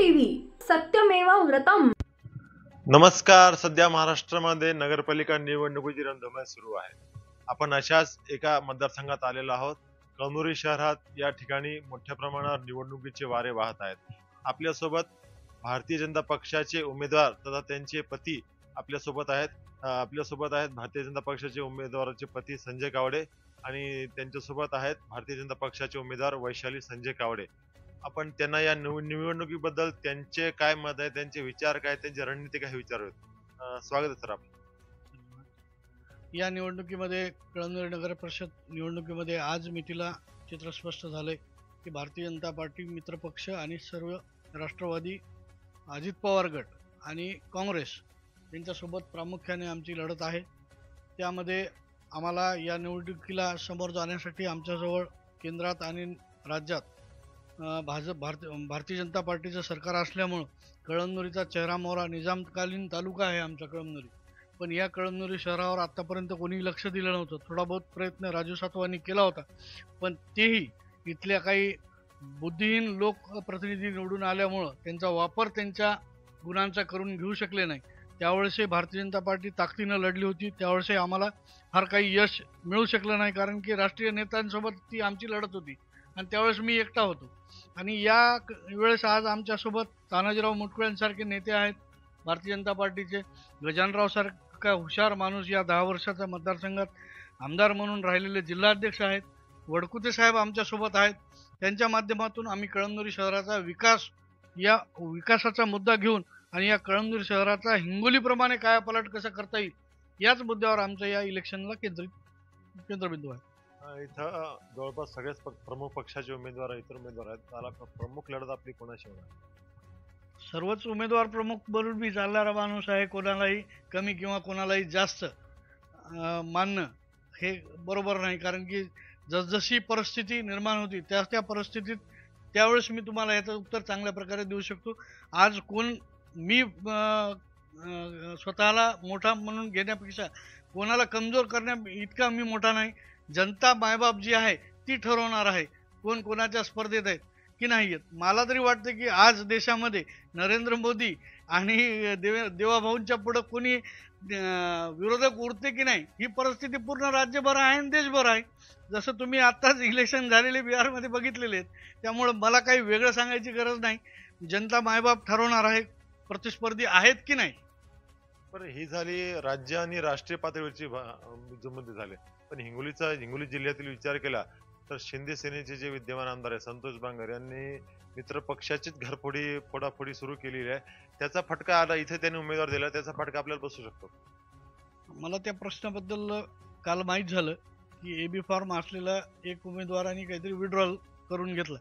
TV सत्यमेव व्रतम। नमस्कार. सध्या महाराष्ट्रामध्ये नगरपालिका निवडणुकीची रणधुमाळी सुरू आहे. आपण अशाच एका मतदारसंघात आलेलो आहोत. कळमनुरी शहरात या ठिकाणी मोठ्या प्रमाणावर निवडणुकीचे वारे वाहत आहेत. आपल्यासोबत भारतीय जनता पक्षाचे उमेदवार तथा त्यांचे पती आपल्यासोबत आहेत. भारतीय जनता पक्षाचे उमेदवाराचे पती संजय कावडे आणि त्यांच्यासोबत आहेत भारतीय जनता पक्षाचे उमेदवार वैशाली संजय कावडे. आपण त्यांना या निवडणुकीबद्दल त्यांचे काय मत आहे, त्यांचे विचार काय, त्यांची रणनीती काय विचारूयात. स्वागत आहे सर आपलं. या निवडणुकीमध्ये कळमनुरी नगर परिषद निवडणुकीमध्ये आज मितीला चित्र स्पष्ट झालंय की भारतीय जनता पार्टी मित्रपक्ष आणि सर्व राष्ट्रवादी, अजित पवार गट आणि काँग्रेस यांच्यासोबत प्रामुख्याने आमची लढत आहे. त्यामध्ये आम्हाला या निवडणुकीला समोर जाण्यासाठी आमच्याजवळ केंद्रात आणि राज्यात भारतीय जनता पार्टीचं सरकार असल्यामुळं कळमनुरीचा चेहरामोहरा निजामकालीन तालुका आहे आमचा कळमनुरी. पण या कळमनुरी शहरावर आत्तापर्यंत कोणी लक्ष दिलं नव्हतं. थोडा बहुत प्रयत्न राजू सातवांनी केला होता, पण तेही इथल्या काही बुद्धिहीन लोकप्रतिनिधी निवडून आल्यामुळं त्यांचा वापर त्यांच्या गुणांचा करून घेऊ शकले नाही. त्यावेळेसही भारतीय जनता पार्टी ताकदीनं लढली होती. त्यावेळेसही आम्हाला फार काही यश मिळू शकलं नाही, कारण की राष्ट्रीय नेत्यांसोबत ती आमची लढत होती आणि त्यावेळेस मी एकटा होतो. आणि या वेळेस आज आमच्यासोबत तानाजीराव मुटकुळ्यांसारखे नेते आहेत भारतीय जनता पार्टीचे. गजानराव सारखा हुशार माणूस या 10 वर्षाच्या मतदारसंघात आमदार म्हणून राहिलेले जिल्हाध्यक्ष आहेत. वडकुते साहेब आमच्यासोबत आहेत. त्यांच्या माध्यमातून आम्ही कळमनुरी शहराचा विकास, या विकासाचा मुद्दा घेऊन आणि या कळमनुरी शहराचा हिंगोलीप्रमाणे कायापालट कसं करता येईल याच मुद्द्यावर आमच्या या इलेक्शनला केंद्रबिंदू आहे. इथं जवळपास सगळेच प्रमुख पक्षाचे उमेदवार, इतर उमेदवार आहेत. त्याला प्रमुख लढत आपली कोणाशी होणार? सर्वच उमेदवार प्रमुख बनून मी चालणारा माणूस आहे. कोणालाही कमी किंवा कोणालाही जास्त मानणं हे बरोबर नाही, कारण की जसजशी परिस्थिती निर्माण होती त्या परिस्थितीत त्यावेळेस मी तुम्हाला याचं उत्तर चांगल्या प्रकारे देऊ शकतो. आज मी स्वतःला मोठा म्हणून घेण्यापेक्षा कोणाला कमजोर करण्या इतका मी मोठा नाही. जनता मायबाप जी आहे ती ठरवणार आहे कोण कोणाच्या स्पर्धेत आहेत की नाही आहेत. मला तरी वाटतं की आज देशामध्ये नरेंद्र मोदी आणि देवाभाऊंच्या पुढं कोणी विरोधक उरते की नाही ही परिस्थिती पूर्ण राज्यभर आहे आणि देशभर आहे. जसं तुम्ही आत्ताच इलेक्शन झालेले बिहारमध्ये बघितलेले आहेत. त्यामुळं मला काही वेगळं सांगायची गरज नाही. जनता मायबाप ठरवणार आहे प्रतिस्पर्धी आहेत की नाही. बरं, ही झाली राज्य आणि राष्ट्रीय पातळीवरची जुमत झाले. पण हिंगोली जिल्ह्यातील विचार केला तर शिंदे सेनेचे जे विद्यमान आमदार आहे संतोष बांगर यांनी मित्र पक्षाचीच फोडाफोडी सुरू केलेली आहे. त्याचा फटका आला, इथे त्यांनी उमेदवार दिला, त्याचा फटका आपल्याला बसू शकतो. मला त्या प्रश्नाबद्दल काल माहीत झालं की AB फॉर्म असलेला एक उमेदवारांनी काहीतरी विड्रॉल करून घेतलं.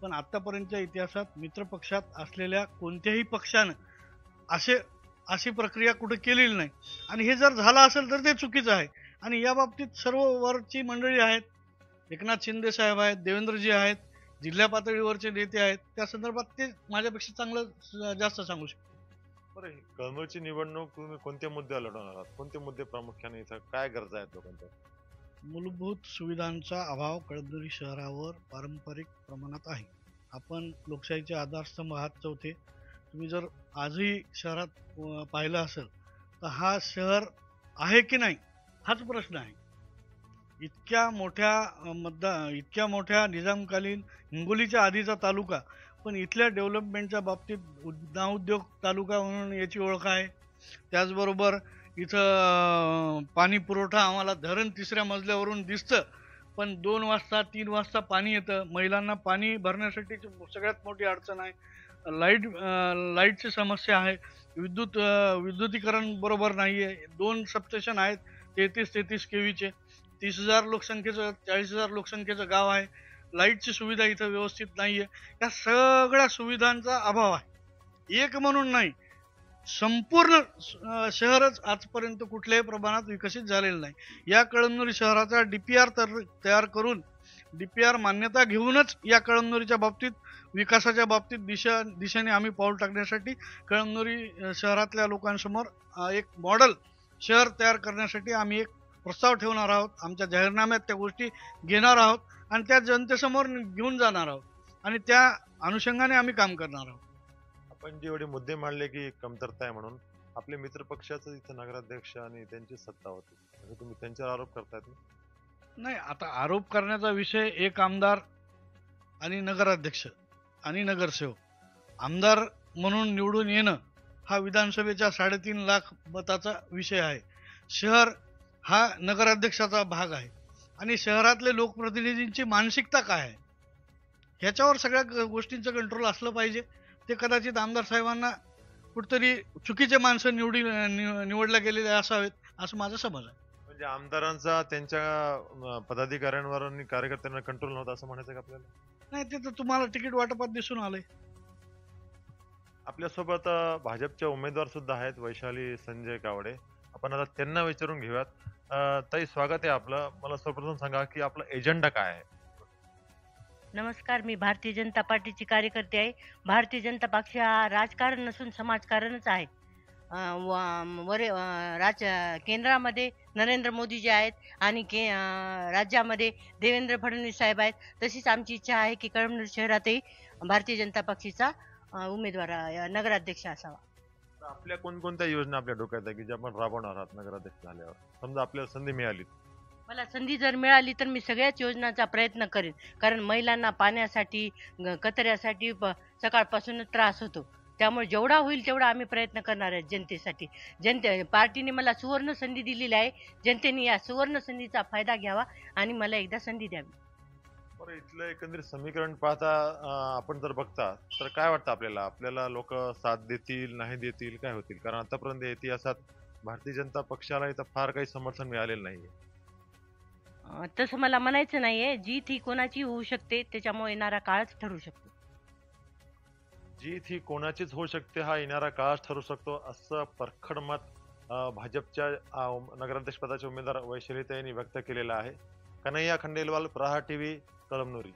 पण आतापर्यंतच्या इतिहासात मित्रपक्षात असलेल्या कोणत्याही पक्षानं अशी प्रक्रिया कुठे केलेली नाही. आणि हे जर झालं असेल तर ते चुकीचं आहे. आणि या बाबतीत सर्व वरची मंडळी आहेत, एकनाथ शिंदे साहेब आहेत, देवेंद्रजी आहेत, जिल्हा पातळीवरचे नेते आहेत, त्या संदर्भात ते माझ्यापेक्षा चांगलं जास्त सांगू शकतो. बरं, कळमनुरीची निवडणूक तुम्ही कोणत्या मुद्द्यावर लढवणार आहात? कोणते मुद्दे प्रामुख्याने इथं काय गरजा आहेत लोकांच्या? मूलभूत सुविधांचा अभाव कळमनुरी शहरावर पारंपरिक प्रमाणात आहे. आपण लोकशाहीचे आधारस्तंभ आहात चौथे. तुम्ही जर आजही शहरात पाहिलं असेल तर हा शहर आहे की नाही हाच प्रश्न आहे. इतक्या मोठ्या निजामकालीन हिंगोलीच्या आधीचा तालुका, पण इथल्या डेव्हलपमेंटच्या बाबतीत उद्योग तालुका म्हणून याची ओळख आहे. त्याचबरोबर इथं पाणी पुरवठा आम्हाला धरण 3ऱ्या मजल्यावरून दिसतं, पण 2 वाजता 3 वाजता पाणी येतं. महिलांना पाणी भरण्यासाठी सगळ्यात मोठी अडचण आहे. लाईटची समस्या आहे. विद्युतीकरण बरोबर नाही आहे. 2 सबस्टेशन आहेत 33 kVचे. 30,000 लोकसंख्येचं 40,000 लोकसंख्येचं गाव आहे. लाईटची सुविधा इथं व्यवस्थित नाही आहे. या सगळ्या सुविधांचा अभाव आहे. एक म्हणून नाही, संपूर्ण शहरच आजपर्यंत कुठल्याही प्रमाणात विकसित झालेलं नाही. या कळमनुरी शहराचा DPR तयार करून DPR मान्यता घेऊनच या कळमनुरीच्या बाबतीत, विकासाच्या बाबतीत दिशेने आम्ही पाऊल टाकण्यासाठी कळमनुरी शहरातल्या लोकांसमोर एक मॉडेल शहर तयार करण्यासाठी आम्ही एक प्रस्ताव ठेवणार आहोत. आमच्या जाहीरनाम्यात त्या गोष्टी घेणार आहोत आणि त्या जनतेसमोर घेऊन जाणार आहोत आणि त्या अनुषंगाने आम्ही काम करणार आहोत. आपण जे एवढे मुद्दे मांडले की कमतरता आहे म्हणून, आपले मित्र पक्षाचं इथं नगराध्यक्ष आणि त्यांची सत्ता होती, म्हणजे तुम्ही त्यांच्यावर आरोप करतायत ना? नाही, आता आरोप करण्याचा विषय एक आमदार आणि नगराध्यक्ष आणि नगरसेवक. आमदार म्हणून निवडून येणं हा विधानसभेच्या 3.5 लाख मताचा विषय आहे. शहर हा नगराध्यक्षाचा भाग आहे आणि शहरातले लोकप्रतिनिधींची मानसिकता काय आहे ह्याच्यावर सगळ्या गोष्टींचं कंट्रोल असलं पाहिजे. ते कदाचित आमदार साहेबांना कुठतरी चुकीचे माणसं निवडल्या गेलेले असावेत असं माझा समज आहे. म्हणजे आमदारांचा त्यांच्या पदाधिकाऱ्यांवर आणि कार्यकर्त्यांवर कंट्रोल नव्हता असं म्हणायचं का आपल्याला? नाही, ते तर तुम्हाला तिकीट वाटपात दिसून आलंय. आपल्यासोबत भाजपच्या उमेदवार सुद्धा आहेत, वैशाली संजय कावडे. आपण आता त्यांना विचारून घेऊयात. ताई, स्वागत आहे आपलं. मला सर्वप्रथम सांगा की आपला एजेंडा काय आहे? नमस्कार, मी भारतीय जनता पार्टीची कार्यकर्ते आहे. भारतीय जनता पक्ष हा राजकारण नसून समाजकारणच आहे. केंद्रामध्ये नरेंद्र मोदी जे आहेत आणि राज्यामध्ये देवेंद्र फडणवीस साहेब आहेत. तशीच आमची इच्छा आहे की कळमनुरी शहरातही भारतीय जनता पक्षाचा उमेदवार नगराध्यक्ष असावा. तर आपल्या कोणकोणत्या योजना आपल्या डोक्यात आहे की ज्या आपण राबवणार आहात नगराध्यक्ष झाल्यावर, समजा आपल्याला संधी मिळाली? मला संधी जर मिळाली तर मी सगळ्याच योजनांचा प्रयत्न करेन. कारण महिलांना पाण्यासाठी, कचऱ्यासाठी सकाळपासूनच त्रास होतो. त्यामुळे जेवढा होईल तेवढा आम्ही प्रयत्न करणार आहे जनतेसाठी. पार्टीने मला सुवर्ण संधी दिलेली आहे. जनतेने या सुवर्ण संधीचा फायदा घ्यावा आणि मला एकदा संधी द्यावी. बरं, इथलं एकंदरीत समीकरण पाहता आपण जर बघता तर काय वाटतं आपल्याला लोक साथ देतील, नाही देतील, काय होतील? कारण आतापर्यंत इतिहासात भारतीय जनता पक्षाला इथं फार काही समर्थन मिळालेलं नाहीये. तसं मला म्हणायचं नाहीये. जीत ही कोणाची होऊ शकते, त्याच्यामुळे येणारा काळच ठरू शकतो. जीत ही कोणाचीच होऊ शकते, हा येणारा काळच ठरू शकतो, असं परखड मत भाजपच्या नगराध्यक्ष पदाचे उमेदवार वैशालीताईंनी व्यक्त केलेलं आहे. कन्हैया खंडेलवाल, प्रहार टीव्ही, कळमनुरी.